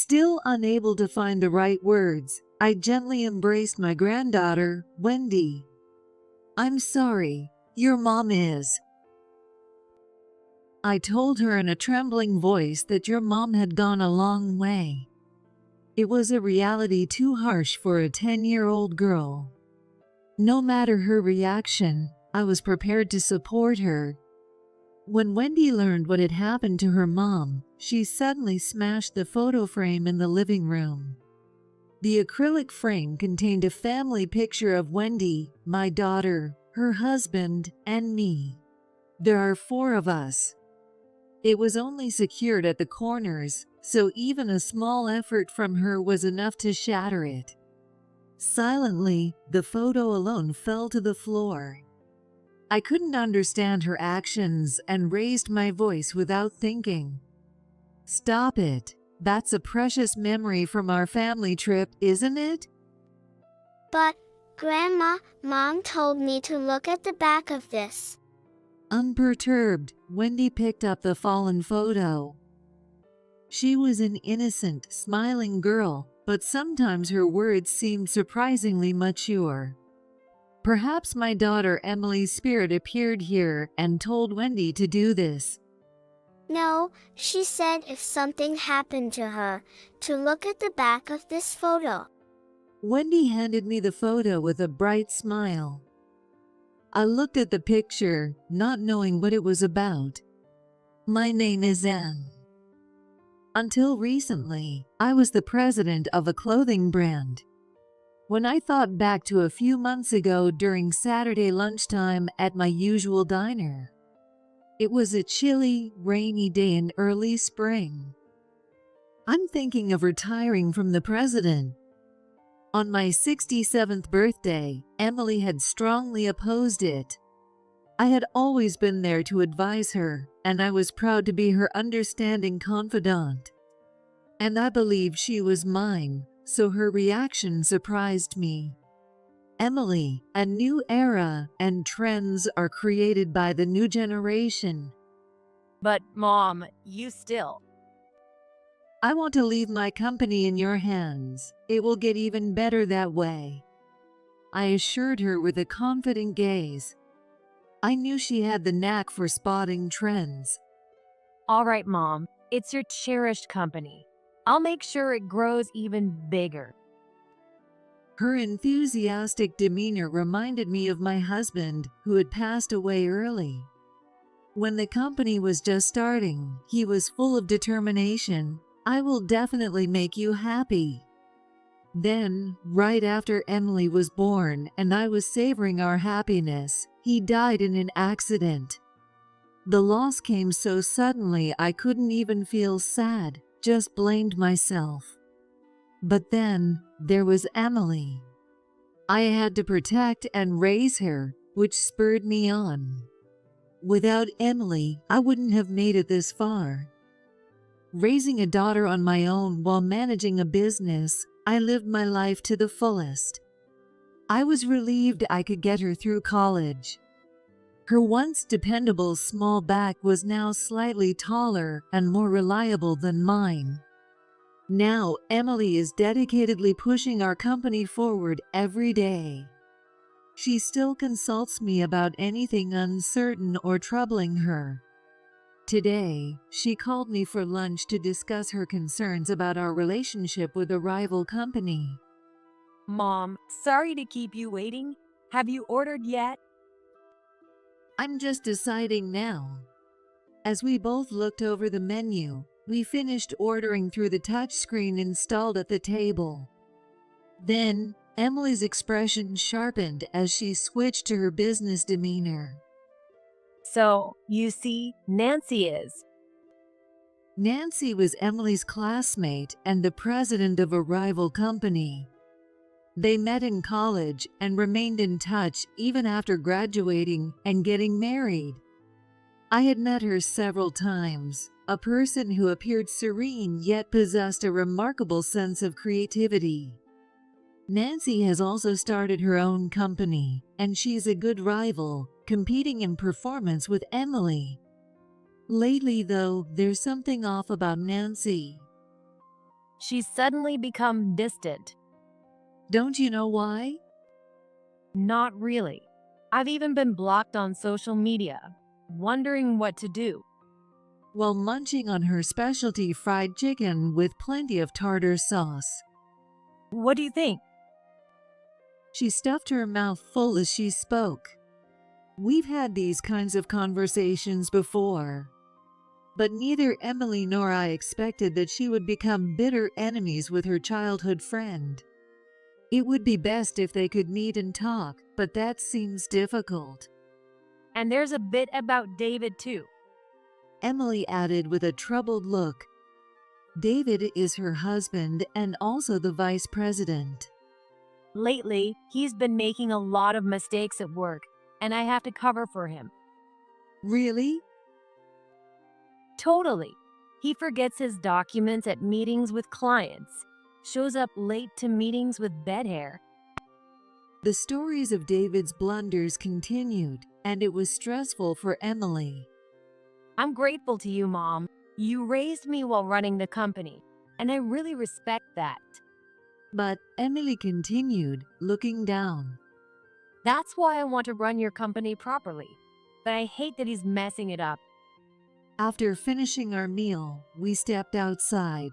Still unable to find the right words, I gently embraced my granddaughter, Wendy. "I'm sorry, your mom is." I told her in a trembling voice that your mom had gone a long way. It was a reality too harsh for a 10-year-old girl. No matter her reaction, I was prepared to support her. When Wendy learned what had happened to her mom, she suddenly smashed the photo frame in the living room. The acrylic frame contained a family picture of Wendy, my daughter, her husband, and me. There are 4 of us. It was only secured at the corners, so even a small effort from her was enough to shatter it. Silently, the photo alone fell to the floor. I couldn't understand her actions and raised my voice without thinking. "Stop it. That's a precious memory from our family trip, isn't it?" But, Grandma, Mom told me to look at the back of this. Unperturbed, Wendy picked up the fallen photo. She was an innocent, smiling girl, but sometimes her words seemed surprisingly mature. Perhaps my daughter Emily's spirit appeared here and told Wendy to do this. No, she said if something happened to her, to look at the back of this photo. Wendy handed me the photo with a bright smile. I looked at the picture, not knowing what it was about. My name is Anne. Until recently, I was the president of a clothing brand. When I thought back to a few months ago during Saturday lunchtime at my usual diner, it was a chilly, rainy day in early spring. I'm thinking of retiring from the president. On my 67th birthday, Emily had strongly opposed it. I had always been there to advise her, and I was proud to be her understanding confidant. And I believed she was mine, so her reaction surprised me. Emily, a new era and trends are created by the new generation. But, Mom, you still. I want to leave my company in your hands. It will get even better that way, I assured her with a confident gaze. I knew she had the knack for spotting trends. All right, Mom, it's your cherished company. I'll make sure it grows even bigger. Her enthusiastic demeanor reminded me of my husband, who had passed away early. When the company was just starting, he was full of determination. "I will definitely make you happy." Then, right after Emily was born and I was savoring our happiness, he died in an accident. The loss came so suddenly I couldn't even feel sad, just blamed myself. But then, there was Emily. I had to protect and raise her, which spurred me on. Without Emily, I wouldn't have made it this far. Raising a daughter on my own while managing a business, I lived my life to the fullest. I was relieved I could get her through college. Her once dependable small back was now slightly taller and more reliable than mine. Now, Emily is dedicatedly pushing our company forward every day. She still consults me about anything uncertain or troubling her. Today, she called me for lunch to discuss her concerns about our relationship with a rival company. Mom, sorry to keep you waiting. Have you ordered yet? I'm just deciding now. As we both looked over the menu, we finished ordering through the touchscreen installed at the table. Then, Emily's expression sharpened as she switched to her business demeanor. So, you see, Nancy is. Nancy was Emily's classmate and the president of a rival company. They met in college and remained in touch even after graduating and getting married. I had met her several times, a person who appeared serene yet possessed a remarkable sense of creativity. Nancy has also started her own company, and she's a good rival, competing in performance with Emily. Lately, though, there's something off about Nancy. She's suddenly become distant. Don't you know why? Not really. I've even been blocked on social media, wondering what to do. While munching on her specialty fried chicken with plenty of tartar sauce. What do you think? She stuffed her mouth full as she spoke. We've had these kinds of conversations before. But neither Emily nor I expected that she would become bitter enemies with her childhood friend. It would be best if they could meet and talk, but that seems difficult. And there's a bit about David too. Emily added with a troubled look. David is her husband and also the vice president. Lately, he's been making a lot of mistakes at work, and I have to cover for him. Really? Totally. He forgets his documents at meetings with clients, shows up late to meetings with bed hair. The stories of David's blunders continued, and it was stressful for Emily. I'm grateful to you, Mom. You raised me while running the company, and I really respect that. But Emily continued, looking down. That's why I want to run your company properly, but I hate that he's messing it up. After finishing our meal, we stepped outside.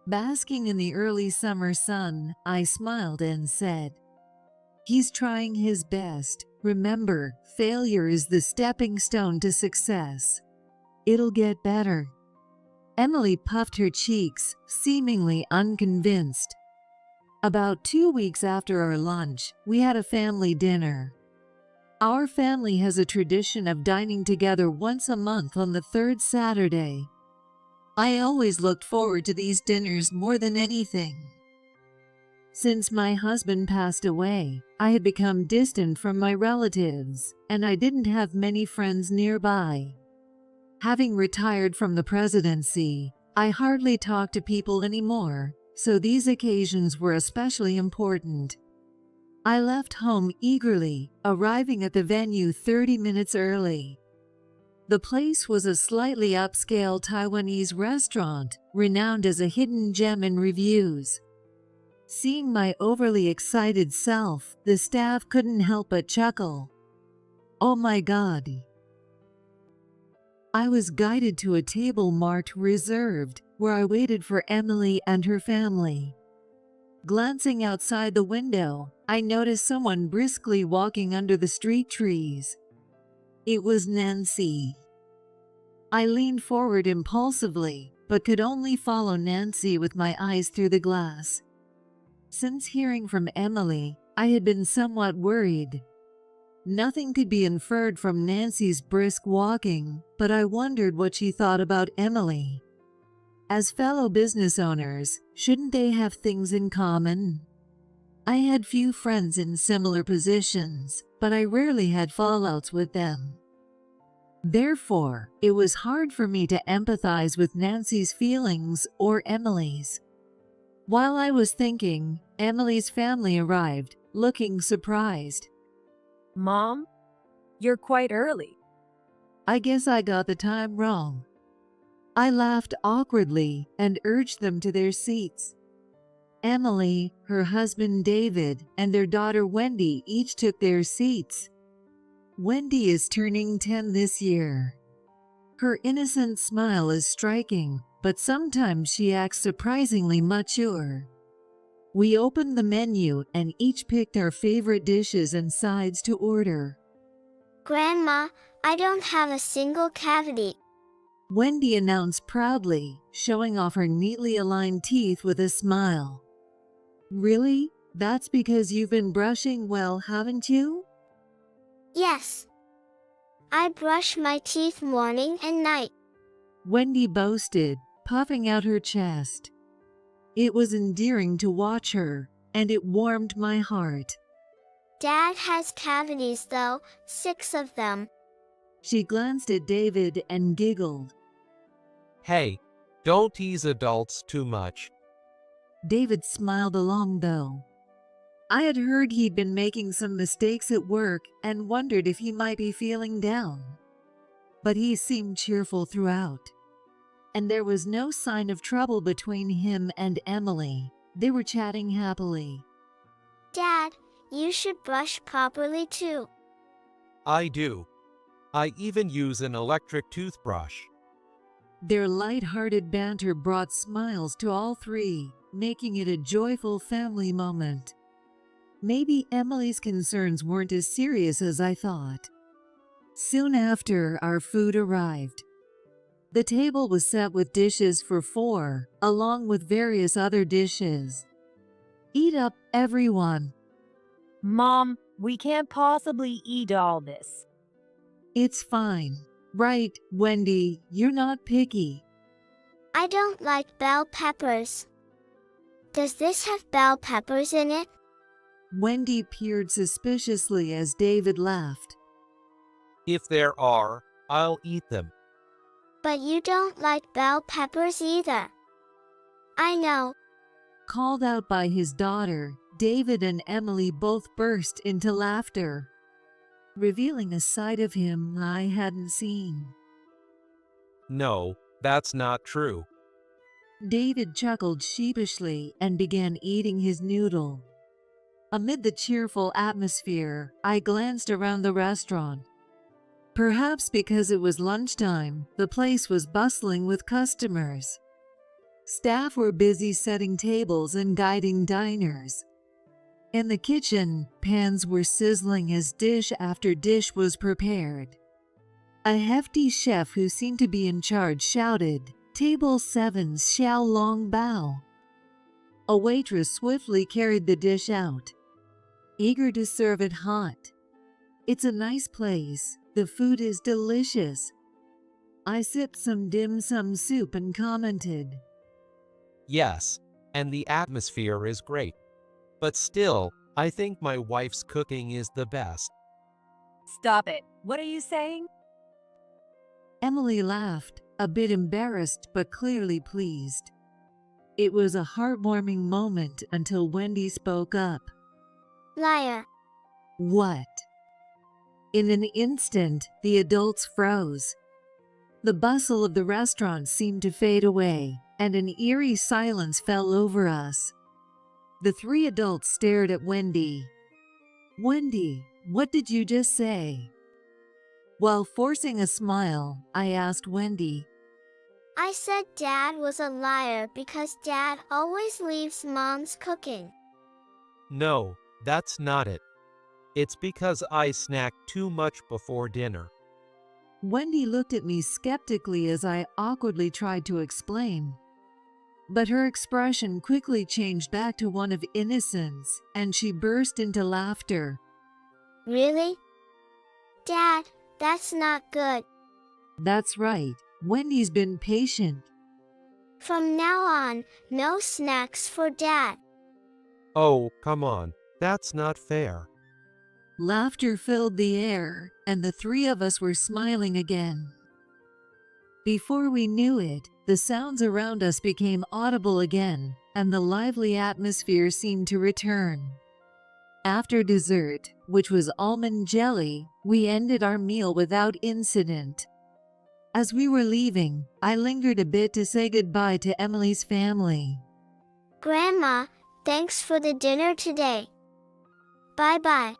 Basking in the early summer sun, I smiled and said, "He's trying his best. Remember, failure is the stepping stone to success. It'll get better." Emily puffed her cheeks, seemingly unconvinced. About 2 weeks after our lunch, we had a family dinner. Our family has a tradition of dining together once a month on the third Saturday. I always looked forward to these dinners more than anything. Since my husband passed away, I had become distant from my relatives, and I didn't have many friends nearby. Having retired from the presidency, I hardly talked to people anymore, so these occasions were especially important. I left home eagerly, arriving at the venue 30 minutes early. The place was a slightly upscale Taiwanese restaurant, renowned as a hidden gem in reviews. Seeing my overly excited self, the staff couldn't help but chuckle. "Oh my God." I was guided to a table marked reserved, where I waited for Emily and her family. Glancing outside the window, I noticed someone briskly walking under the street trees. It was Nancy. I leaned forward impulsively, but could only follow Nancy with my eyes through the glass. Since hearing from Emily, I had been somewhat worried. Nothing could be inferred from Nancy's brisk walking, but I wondered what she thought about Emily. As fellow business owners, shouldn't they have things in common? I had few friends in similar positions, but I rarely had fallouts with them. Therefore, it was hard for me to empathize with Nancy's feelings or Emily's. While I was thinking, Emily's family arrived, looking surprised. Mom, you're quite early. I guess I got the time wrong. I laughed awkwardly and urged them to their seats. Emily, her husband David, and their daughter Wendy each took their seats. Wendy is turning 10 this year. Her innocent smile is striking, but sometimes she acts surprisingly mature. We opened the menu and each picked our favorite dishes and sides to order. Grandma, I don't have a single cavity. Wendy announced proudly, showing off her neatly aligned teeth with a smile. Really? That's because you've been brushing well, haven't you? Yes. I brush my teeth morning and night. Wendy boasted, puffing out her chest. It was endearing to watch her, and it warmed my heart. Dad has cavities though, 6 of them. She glanced at David and giggled. Hey, don't tease adults too much. David smiled along though. I had heard he'd been making some mistakes at work and wondered if he might be feeling down. But he seemed cheerful throughout. and there was no sign of trouble between him and Emily. They were chatting happily. Dad, you should brush properly too. I do. I even use an electric toothbrush. Their light-hearted banter brought smiles to all three, making it a joyful family moment. Maybe Emily's concerns weren't as serious as I thought. Soon after, our food arrived. The table was set with dishes for 4, along with various other dishes. Eat up, everyone. Mom, we can't possibly eat all this. It's fine. Right, Wendy, you're not picky. I don't like bell peppers. Does this have bell peppers in it? Wendy peered suspiciously as David laughed. If there are, I'll eat them. But you don't like bell peppers either. I know. Called out by his daughter, David and Emily both burst into laughter, revealing a side of him I hadn't seen. No, that's not true. David chuckled sheepishly and began eating his noodle. Amid the cheerful atmosphere, I glanced around the restaurant. Perhaps because it was lunchtime, the place was bustling with customers. Staff were busy setting tables and guiding diners. In the kitchen, pans were sizzling as dish after dish was prepared. A hefty chef who seemed to be in charge shouted, "Table 7, Xiao Long Bao." A waitress swiftly carried the dish out, eager to serve it hot. It's a nice place. The food is delicious. I sipped some dim sum soup and commented, Yes, and the atmosphere is great. But still, I think my wife's cooking is the best. Stop it. What are you saying? Emily laughed, a bit embarrassed but clearly pleased. It was a heartwarming moment until Wendy spoke up. Liar. What? In an instant, the adults froze. The bustle of the restaurant seemed to fade away, and an eerie silence fell over us. The 3 adults stared at Wendy. Wendy, what did you just say? While forcing a smile, I asked Wendy. I said Dad was a liar because Dad always leaves Mom's cooking. No, that's not it. It's because I snack too much before dinner. Wendy looked at me skeptically as I awkwardly tried to explain. But her expression quickly changed back to one of innocence, and she burst into laughter. Really? Dad, that's not good. That's right, Wendy's been patient. From now on, no snacks for Dad. Oh, come on, that's not fair. Laughter filled the air, and the 3 of us were smiling again. Before we knew it, the sounds around us became audible again, and the lively atmosphere seemed to return. After dessert, which was almond jelly, we ended our meal without incident. As we were leaving, I lingered a bit to say goodbye to Emily's family. Grandma, thanks for the dinner today. Bye-bye.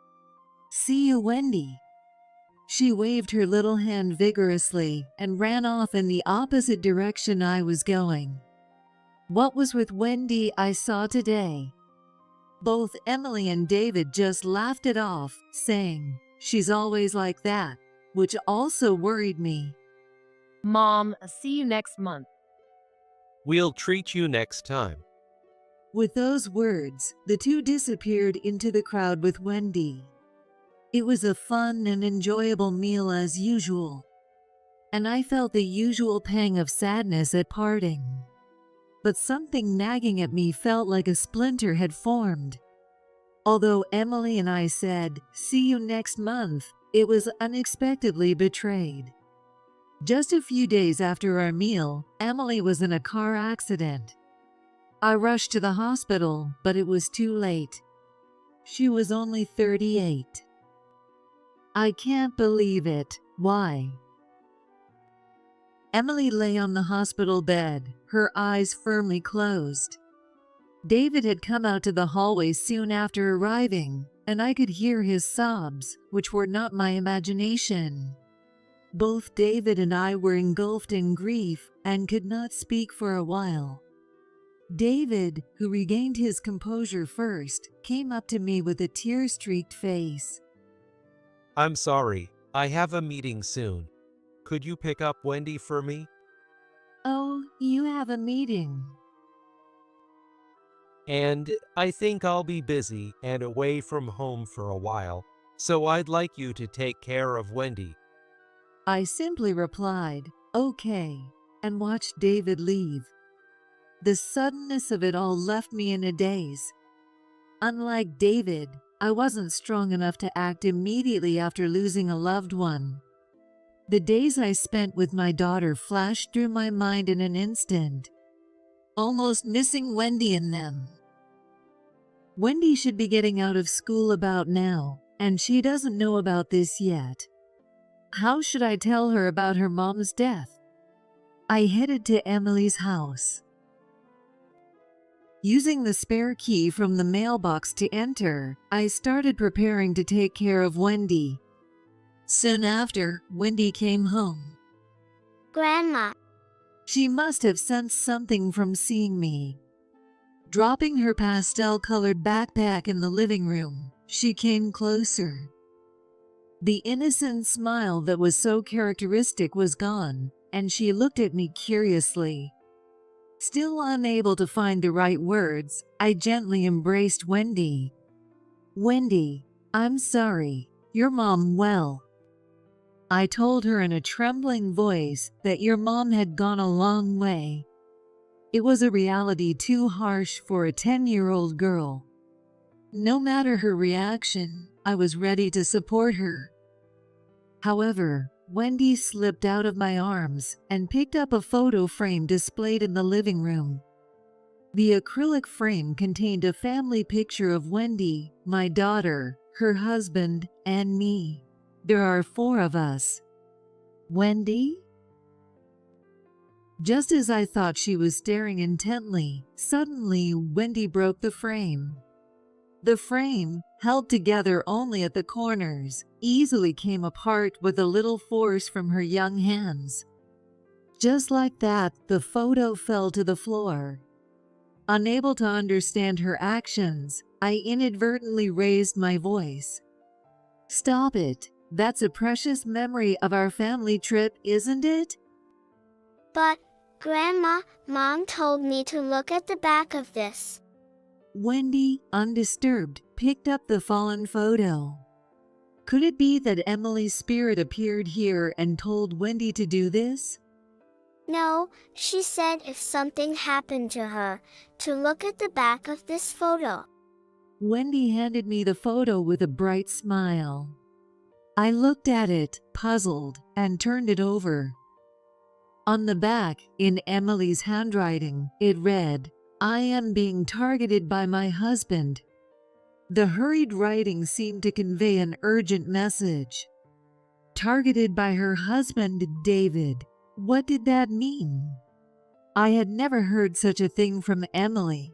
See you, Wendy. She waved her little hand vigorously and ran off in the opposite direction I was going. What was with Wendy I saw today? Both Emily and David just laughed it off, saying, "She's always like that," which also worried me. Mom, see you next month. We'll treat you next time. With those words, the 2 disappeared into the crowd with Wendy. It was a fun and enjoyable meal as usual, and I felt the usual pang of sadness at parting. But something nagging at me felt like a splinter had formed. Although Emily and I said, "See you next month," it was unexpectedly betrayed. Just a few days after our meal, Emily was in a car accident. I rushed to the hospital, but it was too late. She was only 38. I can't believe it. Why? Emily lay on the hospital bed, her eyes firmly closed. David had come out to the hallway soon after arriving, and I could hear his sobs, which were not my imagination. Both David and I were engulfed in grief and could not speak for a while. David, who regained his composure first, came up to me with a tear-streaked face. I'm sorry, I have a meeting soon. Could you pick up Wendy for me? Oh, you have a meeting. And I think I'll be busy and away from home for a while, so I'd like you to take care of Wendy. I simply replied, okay, and watched David leave. The suddenness of it all left me in a daze. Unlike David, I wasn't strong enough to act immediately after losing a loved one. The days I spent with my daughter flashed through my mind in an instant, almost missing Wendy in them. Wendy should be getting out of school about now, and she doesn't know about this yet. How should I tell her about her mom's death? I headed to Emily's house. Using the spare key from the mailbox to enter, I started preparing to take care of Wendy. Soon after, Wendy came home. Grandma, She must have sensed something from seeing me. Dropping her pastel-colored backpack in the living room, she came closer. The innocent smile that was so characteristic was gone, and she looked at me curiously. Still unable to find the right words, I gently embraced Wendy. Wendy, I'm sorry. Your mom, well. I told her in a trembling voice that your mom had gone a long way. It was a reality too harsh for a 10-year-old girl. No matter her reaction, I was ready to support her. However, Wendy slipped out of my arms and picked up a photo frame displayed in the living room. The acrylic frame contained a family picture of Wendy, my daughter, her husband, and me. There are 4 of us. Wendy? Just as I thought she was staring intently, suddenly Wendy broke the frame. The frame, held together only at the corners, easily came apart with a little force from her young hands. Just like that, the photo fell to the floor. Unable to understand her actions, I inadvertently raised my voice. Stop it. That's a precious memory of our family trip, isn't it? but, Grandma, Mom told me to look at the back of this. Wendy, undisturbed, picked up the fallen photo. Could it be that Emily's spirit appeared here and told Wendy to do this? No, she said if something happened to her, to look at the back of this photo. Wendy handed me the photo with a bright smile. I looked at it, puzzled, and turned it over. On the back, in Emily's handwriting, it read, I am being targeted by my husband. The hurried writing seemed to convey an urgent message. Targeted by her husband, David. What did that mean? I had never heard such a thing from Emily.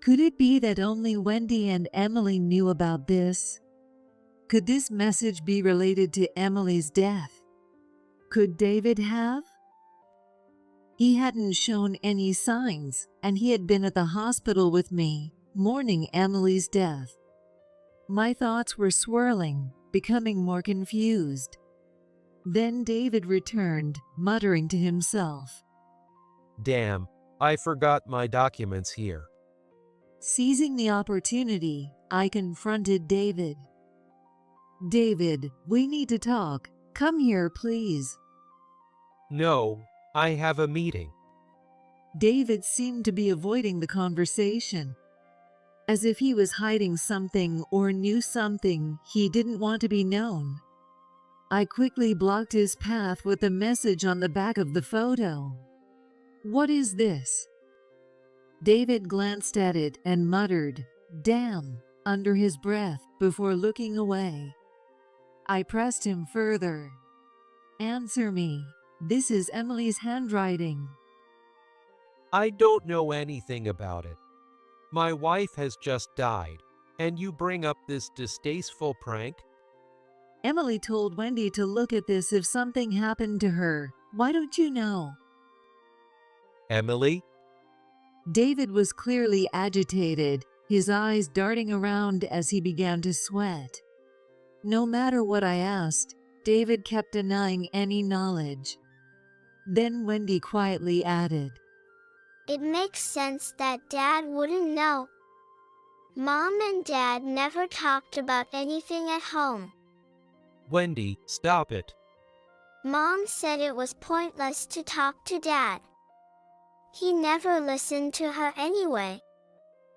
Could it be that only Wendy and Emily knew about this? Could this message be related to Emily's death? Could David have? He hadn't shown any signs, and he had been at the hospital with me, mourning Emily's death. My thoughts were swirling, becoming more confused. Then David returned, muttering to himself. Damn, I forgot my documents here. Seizing the opportunity, I confronted David. David, we need to talk. Come here, please. No, I have a meeting. David seemed to be avoiding the conversation, as if he was hiding something or knew something he didn't want to be known. I quickly blocked his path with a message on the back of the photo. What is this? David glanced at it and muttered, "Damn," under his breath before looking away. I pressed him further. Answer me. This is Emily's handwriting. I don't know anything about it. My wife has just died, and you bring up this distasteful prank? Emily told Wendy to look at this if something happened to her. Why don't you know? Emily? David was clearly agitated, his eyes darting around as he began to sweat. No matter what I asked, David kept denying any knowledge. Then Wendy quietly added, It makes sense that Dad wouldn't know. Mom and Dad never talked about anything at home. Wendy, stop it. Mom said it was pointless to talk to Dad. He never listened to her anyway.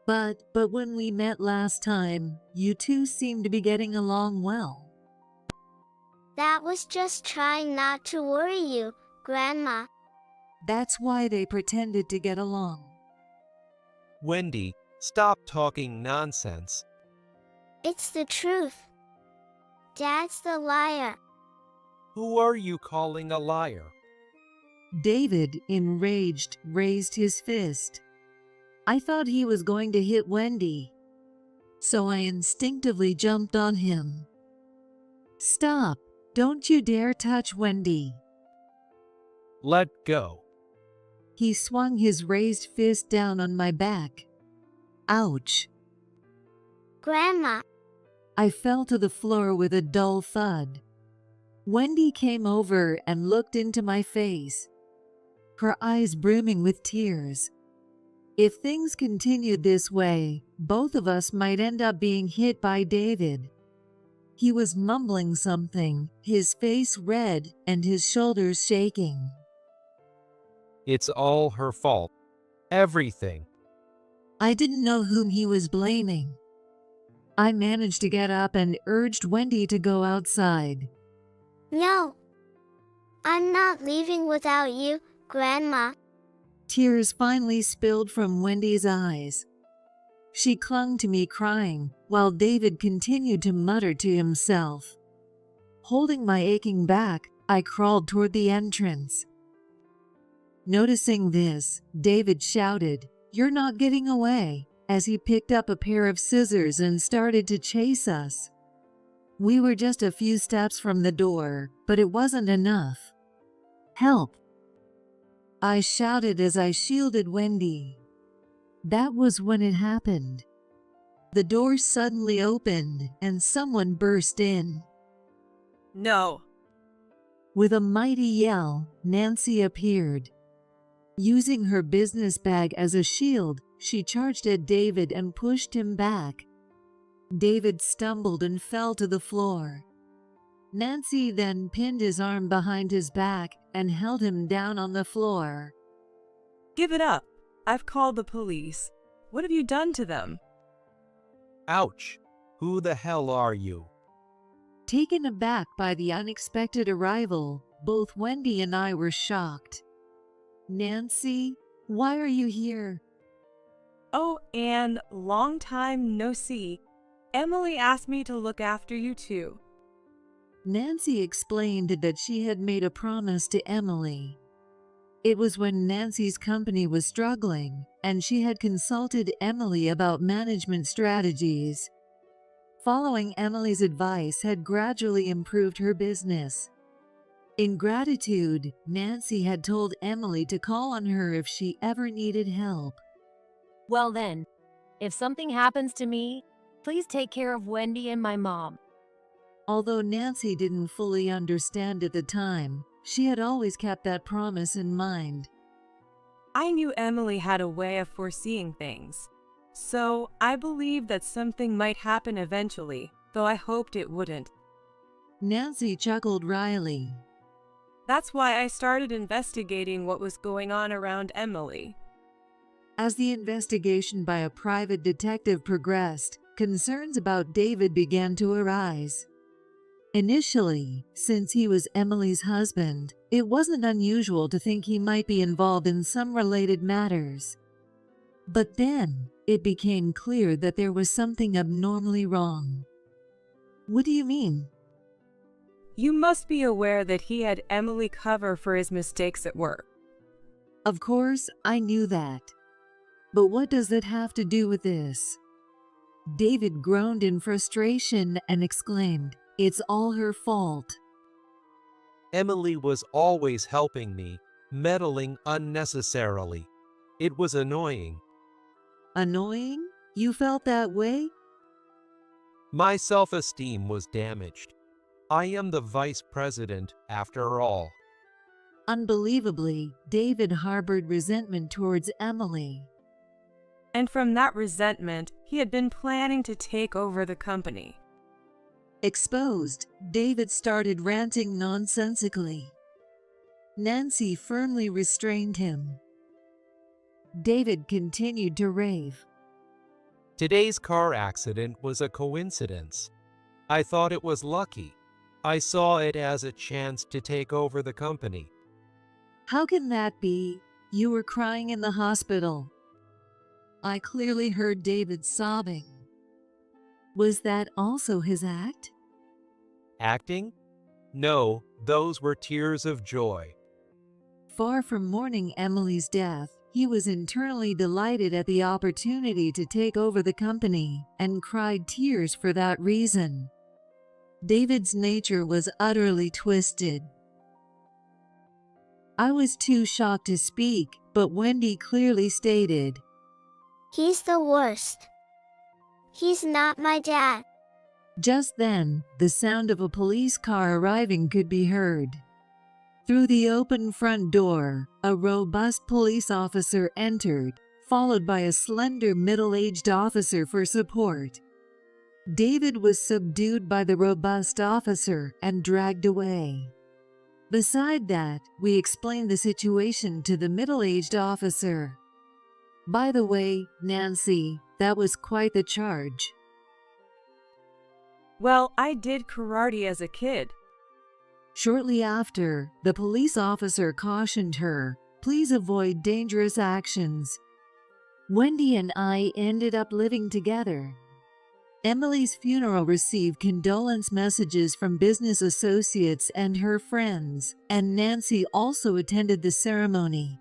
But when we met last time, you two seemed to be getting along well. That was just trying not to worry you, Grandma. That's why they pretended to get along. Wendy, stop talking nonsense. It's the truth. Dad's the liar. Who are you calling a liar? David, enraged, raised his fist. I thought he was going to hit Wendy, so I instinctively jumped on him. Stop! Don't you dare touch Wendy! Let go. He swung his raised fist down on my back. Ouch! Grandma, I fell to the floor with a dull thud. Wendy came over and looked into my face, her eyes brimming with tears. If things continued this way, both of us might end up being hit by David. He was mumbling something, his face red and his shoulders shaking. It's all her fault. Everything. I didn't know whom he was blaming. I managed to get up and urged Wendy to go outside. no. I'm not leaving without you, Grandma. Tears finally spilled from Wendy's eyes. She clung to me crying, while David continued to mutter to himself. Holding my aching back, I crawled toward the entrance. Noticing this, David shouted, "You're not getting away," as he picked up a pair of scissors and started to chase us. We were just a few steps from the door, but it wasn't enough. "Help!" I shouted as I shielded Wendy. That was when it happened. The door suddenly opened and someone burst in. No. With a mighty yell, Nancy appeared. Using her business bag as a shield, she charged at David and pushed him back. David stumbled and fell to the floor. Nancy then pinned his arm behind his back and held him down on the floor. Give it up. I've called the police. What have you done to them? Ouch. Who the hell are you? Taken aback by the unexpected arrival, both Wendy and I were shocked. "Nancy, why are you here?" Oh, Anne, long time no see. Emily asked me to look after you too. Nancy explained that she had made a promise to Emily. It was when Nancy's company was struggling, and she had consulted Emily about management strategies. Following Emily's advice had gradually improved her business. In gratitude, Nancy had told Emily to call on her if she ever needed help. Well then, if something happens to me, please take care of Wendy and my mom. Although Nancy didn't fully understand at the time, she had always kept that promise in mind. I knew Emily had a way of foreseeing things. So I believed that something might happen eventually, though I hoped it wouldn't. Nancy chuckled wryly. That's why I started investigating what was going on around Emily. As the investigation by a private detective progressed, concerns about David began to arise. Initially, since he was Emily's husband, it wasn't unusual to think he might be involved in some related matters. But then, it became clear that there was something abnormally wrong. "What do you mean?" You must be aware that he had Emily cover for his mistakes at work. Of course, I knew that. But what does that have to do with this? David groaned in frustration and exclaimed, "It's all her fault." Emily was always helping me, meddling unnecessarily. It was annoying. Annoying? You felt that way? My self-esteem was damaged. I am the vice president, after all. Unbelievably, David harbored resentment towards Emily. And from that resentment, he had been planning to take over the company. Exposed, David started ranting nonsensically. Nancy firmly restrained him. David continued to rave. Today's car accident was a coincidence. I thought it was lucky. I saw it as a chance to take over the company. How can that be? You were crying in the hospital. I clearly heard David sobbing. Was that also his act? Acting? No, those were tears of joy. Far from mourning Emily's death, he was internally delighted at the opportunity to take over the company and cried tears for that reason. David's nature was utterly twisted. I was too shocked to speak, but Wendy clearly stated, He's the worst. He's not my dad. Just then, the sound of a police car arriving could be heard. Through the open front door, a robust police officer entered, followed by a slender middle-aged officer for support. David was subdued by the robust officer and dragged away. Beside that, we explained the situation to the middle-aged officer. By the way, Nancy, that was quite the charge. Well, I did karate as a kid. Shortly after, the police officer cautioned her, "Please avoid dangerous actions." Wendy and I ended up living together. Emily's funeral received condolence messages from business associates and her friends, and Nancy also attended the ceremony.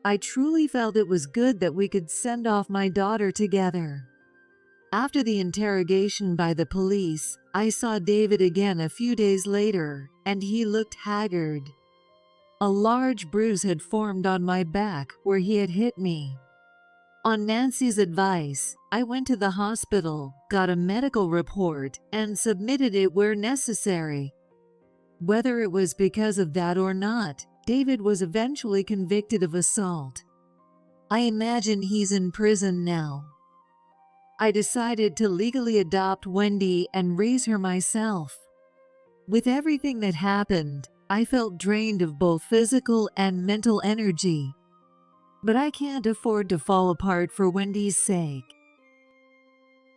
I truly felt it was good that we could send off my daughter together. After the interrogation by the police, I saw David again a few days later, and he looked haggard. A large bruise had formed on my back where he had hit me. On Nancy's advice, I went to the hospital, got a medical report, and submitted it where necessary. Whether it was because of that or not, David was eventually convicted of assault. I imagine he's in prison now. I decided to legally adopt Wendy and raise her myself. With everything that happened, I felt drained of both physical and mental energy. But I can't afford to fall apart for Wendy's sake.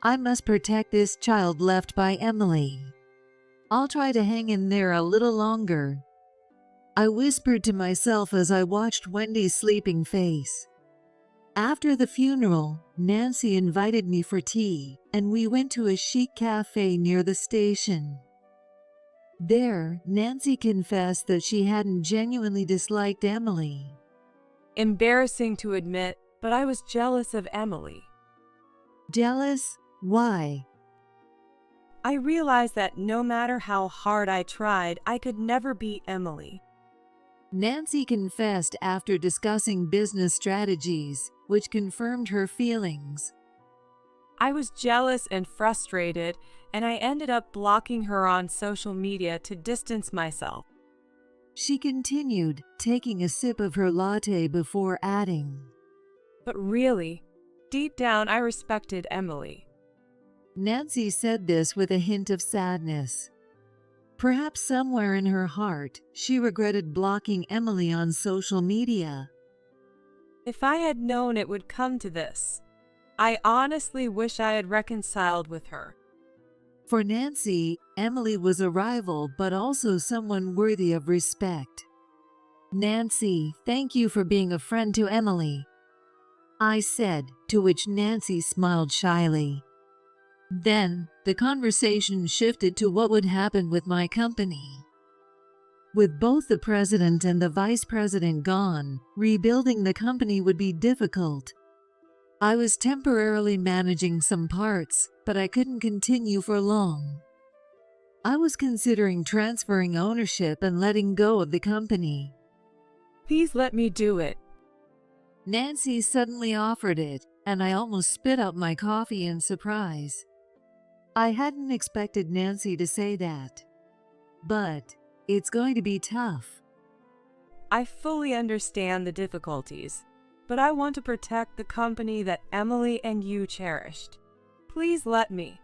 I must protect this child left by Emily. I'll try to hang in there a little longer. I whispered to myself as I watched Wendy's sleeping face. After the funeral, Nancy invited me for tea, and we went to a chic cafe near the station. There, Nancy confessed that she hadn't genuinely disliked Emily. Embarrassing to admit, but I was jealous of Emily. Jealous? Why? I realized that no matter how hard I tried, I could never beat Emily. Nancy confessed after discussing business strategies, which confirmed her feelings. I was jealous and frustrated, and I ended up blocking her on social media to distance myself. She continued, taking a sip of her latte before adding, But really, deep down I respected Emily. Nancy said this with a hint of sadness. Perhaps somewhere in her heart, she regretted blocking Emily on social media. If I had known it would come to this, I honestly wish I had reconciled with her. For Nancy, Emily was a rival but also someone worthy of respect. Nancy, thank you for being a friend to Emily, I said, to which Nancy smiled shyly. Then, the conversation shifted to what would happen with my company. With both the president and the vice president gone, rebuilding the company would be difficult. I was temporarily managing some parts, but I couldn't continue for long. I was considering transferring ownership and letting go of the company. Please let me do it. Nancy suddenly offered it, and I almost spit out my coffee in surprise. I hadn't expected Nancy to say that. But it's going to be tough. I fully understand the difficulties, but I want to protect the company that Emily and you cherished. Please let me.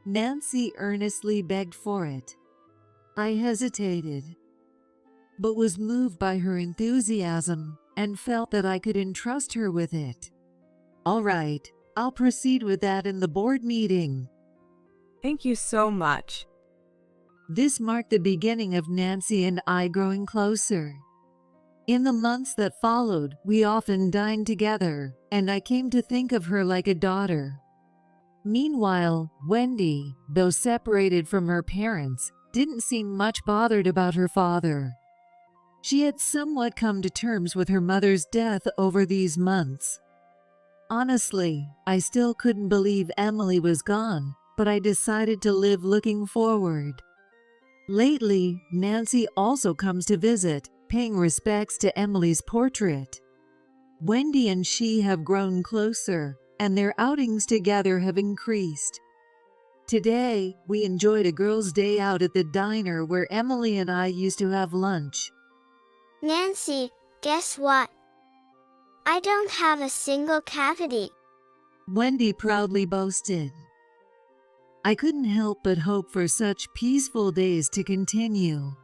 Nancy earnestly begged for it. I hesitated, but was moved by her enthusiasm and felt that I could entrust her with it. All right, I'll proceed with that in the board meeting. Thank you so much. This marked the beginning of Nancy and I growing closer. In the months that followed, we often dined together, and I came to think of her like a daughter. Meanwhile, Wendy, though separated from her parents, didn't seem much bothered about her father. She had somewhat come to terms with her mother's death over these months. Honestly, I still couldn't believe Emily was gone, but I decided to live looking forward. Lately, Nancy also comes to visit, paying respects to Emily's portrait. Wendy and she have grown closer, and their outings together have increased. Today, we enjoyed a girls' day out at the diner where Emily and I used to have lunch. Nancy, guess what? I don't have a single cavity. Wendy proudly boasted. I couldn't help but hope for such peaceful days to continue.